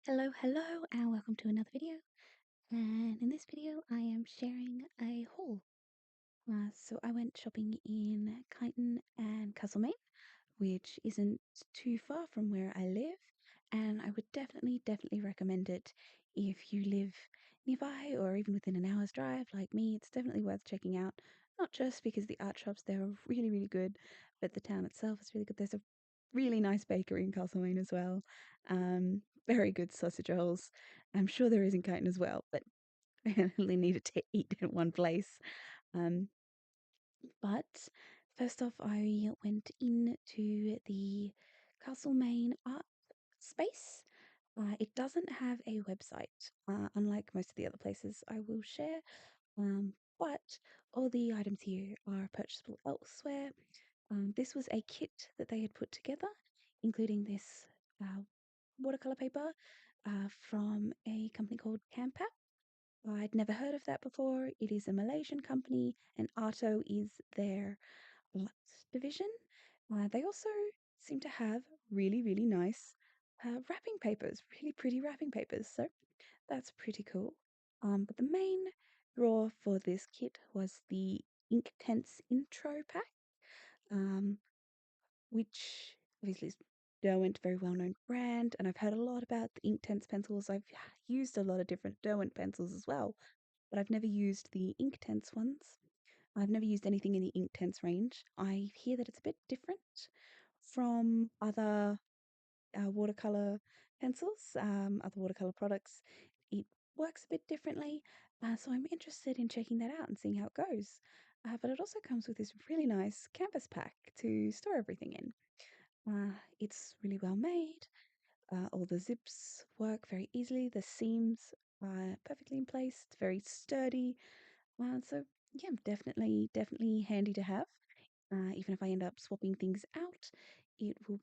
Hello, and welcome to another video. And in this video, I am sharing a haul. So I went shopping in Kyneton and Castlemaine, which isn't too far from where I live, and I would definitely recommend it if you live nearby or even within an hour's drive like me. It's definitely worth checking out, not just because the art shops there are really good, but the town itself is really good. There's a really nice bakery in Castlemaine as well. Very good sausage rolls. I'm sure there is in Kyneton as well, but I only needed to eat at one place. Um, but first off, I went into the Castlemaine Art Space. It doesn't have a website, unlike most of the other places I will share, but all the items here are purchasable elsewhere. This was a kit that they had put together, including this watercolor paper from a company called Campap. I'd never heard of that before. It is a Malaysian company, and Arto is their art division. They also seem to have really nice wrapping papers, really pretty wrapping papers. So that's pretty cool. But the main draw for this kit was the Ink Tense Intro Pack, um, which obviously is Derwent, very well known brand, and I've heard a lot about the Inktense pencils. I've used a lot of different Derwent pencils as well, but I've never used the Inktense ones. I've never used anything in the Inktense range. I hear that it's a bit different from other watercolor pencils, other watercolor products. It works a bit differently, so I'm interested in checking that out and seeing how it goes. But it also comes with this really nice canvas pack to store everything in. It's really well made. All the zips work very easily. The seams are perfectly in place. It's very sturdy. So yeah, definitely handy to have. Even if I end up swapping things out, it will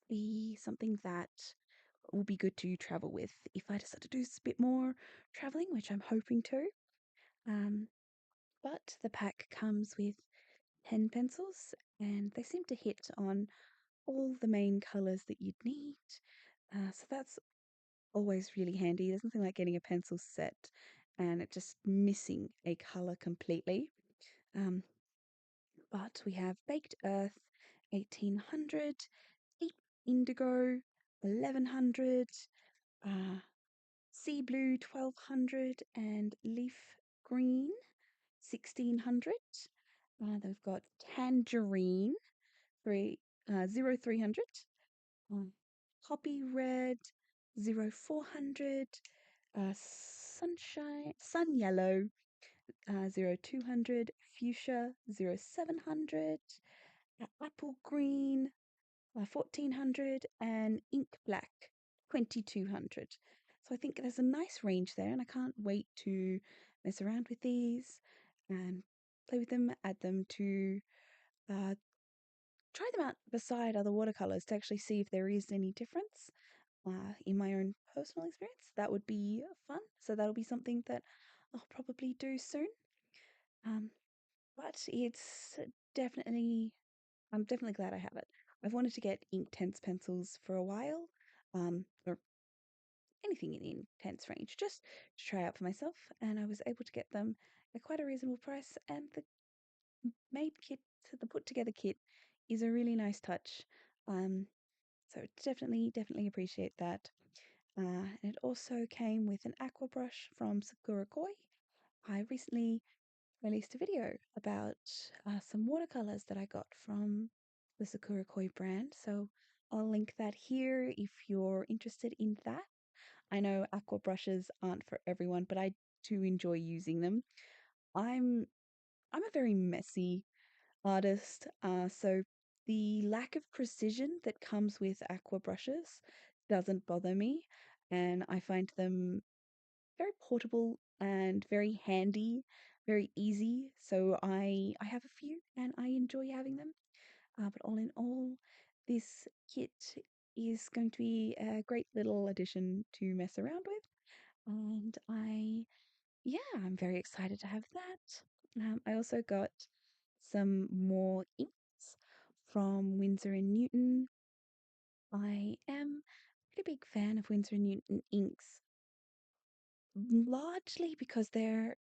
be something that will be good to travel with if I decide to do a bit more traveling, which I'm hoping to. Um, but the pack comes with 10 pencils, and they seem to hit on all the main colors that you'd need. So that's always really handy. There's nothing like getting a pencil set and it just missing a color completely. Um, but we have Baked Earth 1800, Deep Indigo 1100, uh, Sea Blue 1200, and Leaf Green 1600. Then we've got Tangerine 0300, Poppy Red 0400, Sun Yellow 0200, Fuchsia 0700, Apple Green 1400, and Ink Black 2200. So I think there's a nice range there, and I can't wait to mess around with these and play with them, add them to uh, try them out beside other watercolors to actually see if there is any difference in my own personal experience. That would be fun. So that'll be something that I'll probably do soon. Um, but it's definitely, I'm definitely glad I have it. I've wanted to get Inktense pencils for a while, or anything in the Inktense range, just to try out for myself, and I was able to get them at quite a reasonable price. And the made kit, the put together kit, is a really nice touch. Um, so definitely appreciate that. And it also came with an aqua brush from Sakura Koi. I recently released a video about some watercolors that I got from the Sakura Koi brand, so I'll link that here if you're interested in that. I know aqua brushes aren't for everyone, but I do enjoy using them. I'm I'm a very messy artist, so the lack of precision that comes with aqua brushes doesn't bother me, and I find them very portable and very handy, very easy. So I have a few and I enjoy having them. But all in all, this kit is going to be a great little addition to mess around with. And yeah, I'm very excited to have that. I also got some more inks from Winsor and Newton. I am pretty big fan of Winsor& Newton inks, largely because they're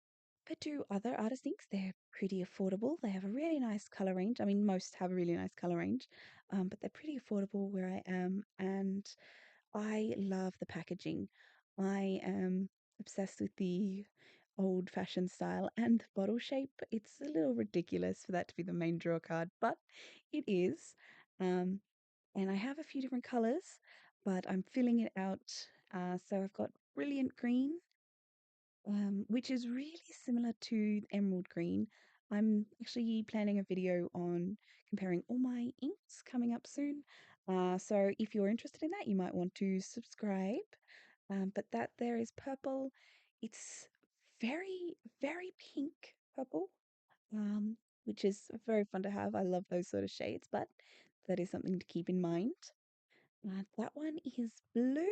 compared to other artist inks, they're pretty affordable. They have a really nice color range. I mean, most have a really nice color range, but they're pretty affordable where I am, and I love the packaging. I am obsessed with the old-fashioned style and the bottle shape. It's a little ridiculous for that to be the main draw card, but it is. Um, and I have a few different colors, but I'm filling it out. So I've got brilliant green, which is really similar to emerald green. I'm actually planning a video on comparing all my inks coming up soon. So if you're interested in that, you might want to subscribe. But that there is purple. It's very, very pink purple, um, which is very fun to have. I love those sort of shades, but that is something to keep in mind. That one is blue.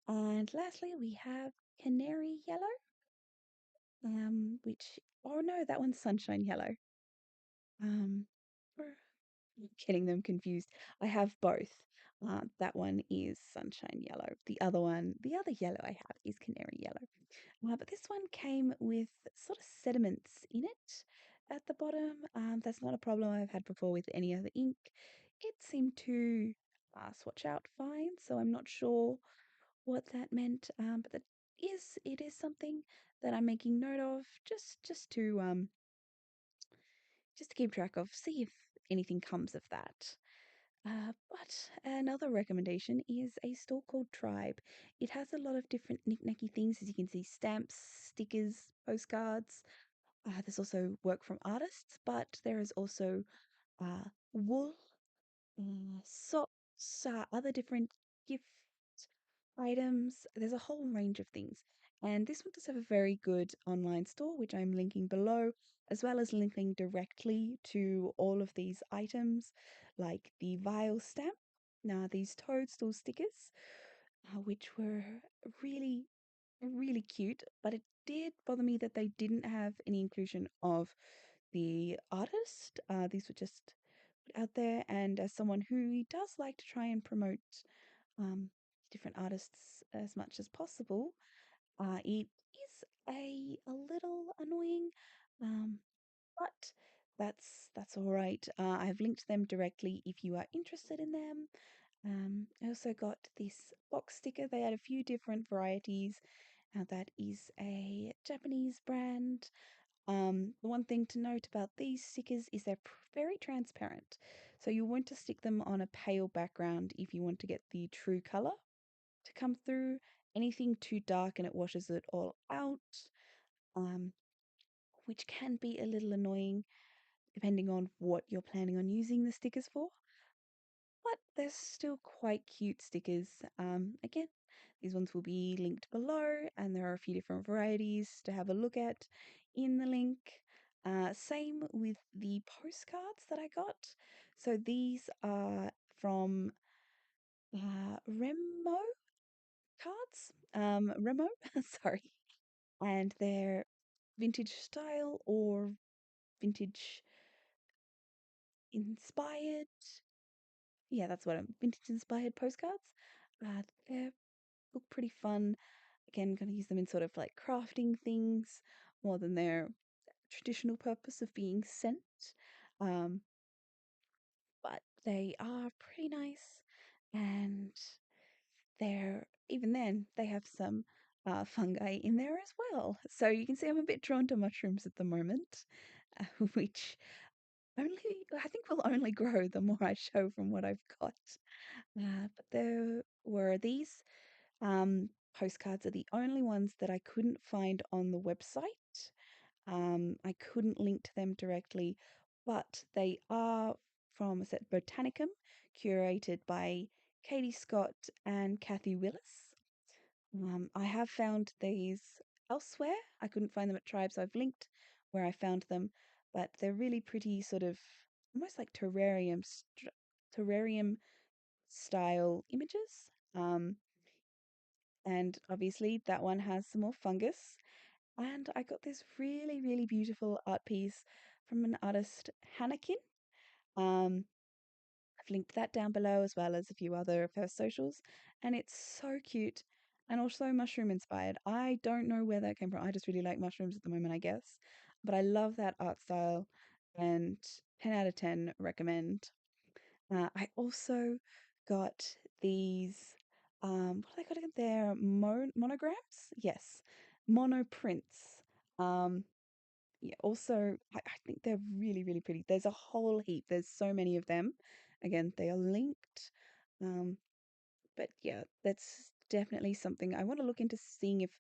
And lastly, we have canary yellow, which, oh no, that one's sunshine yellow. Um, or getting them confused. I have both. That one is sunshine yellow. The other yellow I have is canary yellow. But this one came with sort of sediments in it at the bottom. That's not a problem I've had before with any other ink. It seemed to swatch out fine, so I'm not sure what that meant. But it is something that I'm making note of just to keep track of, see if anything comes of that. But another recommendation is a store called Tribe. It has a lot of different knick-knacky things, as you can see, stamps, stickers, postcards. There's also work from artists, but there is also wool, socks, other different gift items. There's a whole range of things. And this one does have a very good online store, which I'm linking below, as well as linking directly to all of these items, like the vial stamp, now these Toadstool stickers, which were really, really cute, but it did bother me that they didn't have any inclusion of the artist. These were just put out there, and as someone who does like to try and promote um, different artists as much as possible. It is a little annoying, um, but that's all right. I have linked them directly if you are interested in them. I also got this box sticker. They had a few different varieties. That is a Japanese brand. The one thing to note about these stickers is they're very transparent. So you want to stick them on a pale background if you want to get the true color to come through. Anything too dark and it washes it all out, um, which can be a little annoying depending on what you're planning on using the stickers for. But they're still quite cute stickers. Again, these ones will be linked below, and there are a few different varieties to have a look at in the link. Same with the postcards that I got. So these are from Remo cards. Remo, sorry. And they're vintage style or vintage inspired. Yeah, that's what I'm vintage inspired postcards. They look pretty fun. Again, gonna use them in sort of like crafting things more than their traditional purpose of being sent. Um, but they are pretty nice, and they're even then they have some fungi in there as well. So you can see I'm a bit drawn to mushrooms at the moment, which only I think will only grow the more I show from what I've got. But there were these postcards are the only ones that I couldn't find on the website. I couldn't link to them directly, but they are from a set Botanicum, curated by Katie Scott and Kathy Willis. I have found these elsewhere. I couldn't find them at Tribe, so I've linked where I found them, but they're really pretty, sort of almost like terrarium style images. And obviously that one has some more fungus. And I got this really, really beautiful art piece from an artist, Hannakin. Um, linked that down below as well as a few other of her socials. And it's so cute and also mushroom inspired. I don't know where that came from. I just really like mushrooms at the moment, I guess. But I love that art style and 10 out of 10 recommend. I also got these, what do they got again? They're monograms? Yes, monoprints. Um, yeah, also, I think they're really, really pretty. There's a whole heap. There's so many of them. Again, they are linked. Um, but yeah, that's definitely something I want to look into seeing if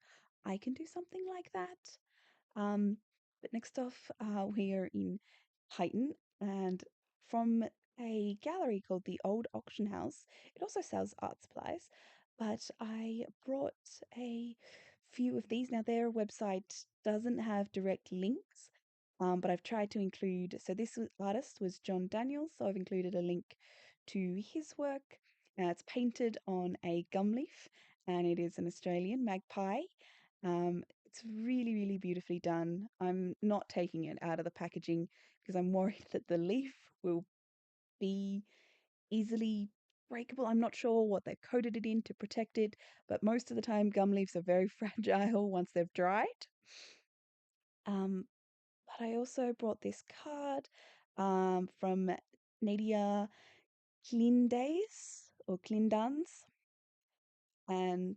I can do something like that. Um, but next off, we are in Kyneton, and from a gallery called the Old Auction House. It also sells art supplies, but I brought a few of these. Now, their website doesn't have direct links, but I've tried to include. So, artist was John Daniels, so I've included a link to his work. It's painted on a gumleaf, and it is an Australian magpie. It's really, really beautifully done. I'm not taking it out of the packaging because I'm worried that the leaf will be easily breakable. I'm not sure what they've coated it in to protect it, but most of the time gum leaves are very fragile once they've dried. Um, but I also brought this card from Nadia Kliendanze, and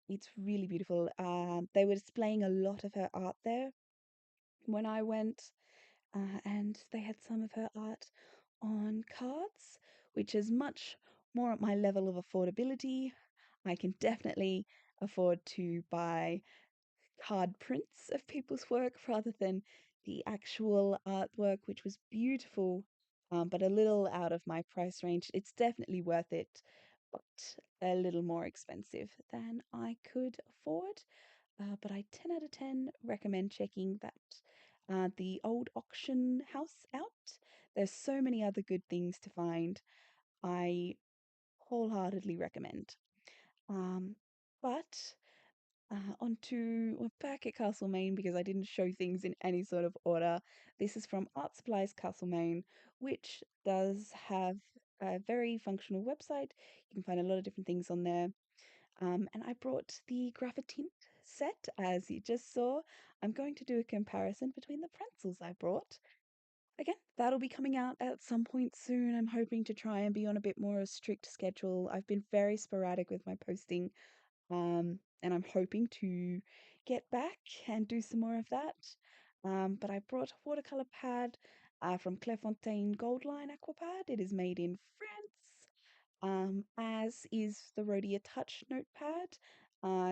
it's really beautiful. They were displaying a lot of her art there when I went, and they had some of her art on cards, which is much more at my level of affordability. I can definitely afford to buy card prints of people's work rather than the actual artwork, which was beautiful, but a little out of my price range. It's definitely worth it, but a little more expensive than I could afford. But I 10 out of 10 recommend checking that the old auction house out. There's so many other good things to find. I wholeheartedly recommend. Um, but we're back at Castlemaine because I didn't show things in any sort of order. This is from Art Supplies Castlemaine, which does have a very functional website. You can find a lot of different things on there. And I brought the Graphitint set, as you just saw. I'm going to do a comparison between the pencils I brought. Again, that'll be coming out at some point soon. I'm hoping to try and be on a bit more of a strict schedule. I've been very sporadic with my posting, and I'm hoping to get back and do some more of that. But I brought a watercolor pad from Clairefontaine Goldline Aquapad. It is made in France, as is the Rhodia Touch notepad.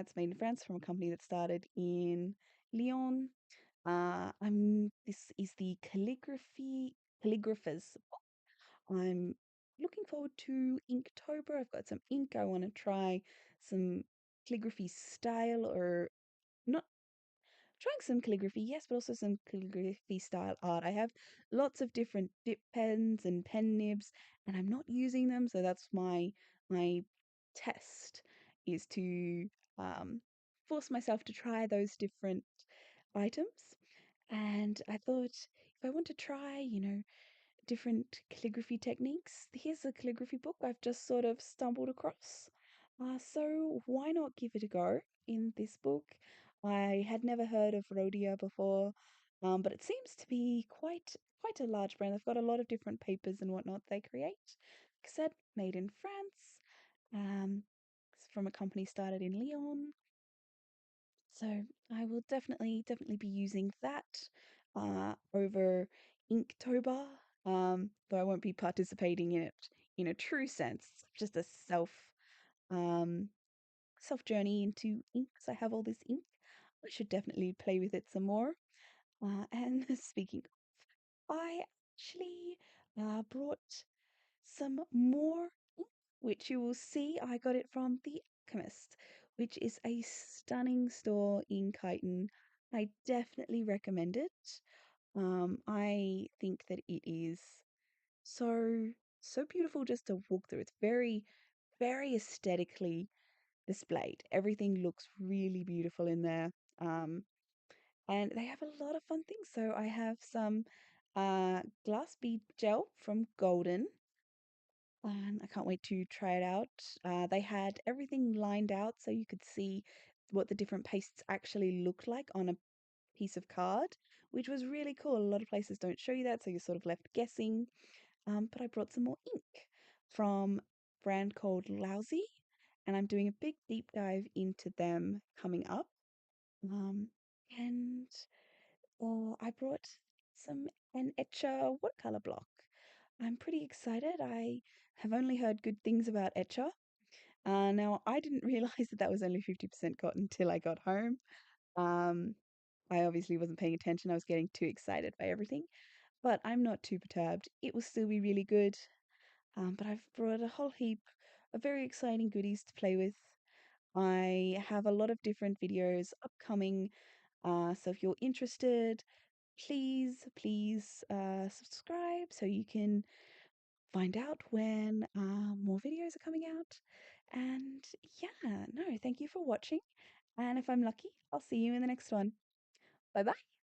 It's made in France from a company that started in Lyon. This is the calligrapher's. I'm looking forward to Inktober. I've got some ink. I want to try some calligraphy style, or not trying some calligraphy, yes, but also some calligraphy style art. I have lots of different dip pens and pen nibs, and I'm not using them, so that's my test is to force myself to try those different items. And I thought if I want to try, different calligraphy techniques, here's a calligraphy book I've just sort of stumbled across. So why not give it a go in this book? I had never heard of Rhodia before, but it seems to be quite a large brand. They've got a lot of different papers and whatnot they create. Like I said, made in France. It's from a company started in Lyon. So I will definitely be using that over Inktober, though I won't be participating in it in a true sense. It's just a um, self journey into ink, because I have all this ink. I should definitely play with it some more. And speaking of, I actually brought some more ink, which you will see I got it from the Alchemist, which is a stunning store in Kyneton. I definitely recommend it. I think that it is so so beautiful just to walk through. It's very aesthetically displayed. Everything looks really beautiful in there. Um, and they have a lot of fun things. So I have some glass bead gel from Golden. and I can't wait to try it out. They had everything lined out so you could see what the different pastes actually looked like on a piece of card, which was really cool. A lot of places don't show you that, so you're sort of left guessing. But I brought some more ink from a brand called Lousy, and I'm doing a big deep dive into them coming up. Um, and I brought an Etcher watercolor block. I'm pretty excited. I have only heard good things about Etcher. Now, I didn't realize that that was only 50% cotton until I got home. Um, I obviously wasn't paying attention. I was getting too excited by everything, but I'm not too perturbed. It will still be really good. But I've brought a whole heap of very exciting goodies to play with. I have a lot of different videos upcoming, so if you're interested, please subscribe so you can find out when more videos are coming out. And yeah, no, thank you for watching. And if I'm lucky, I'll see you in the next one. Bye bye.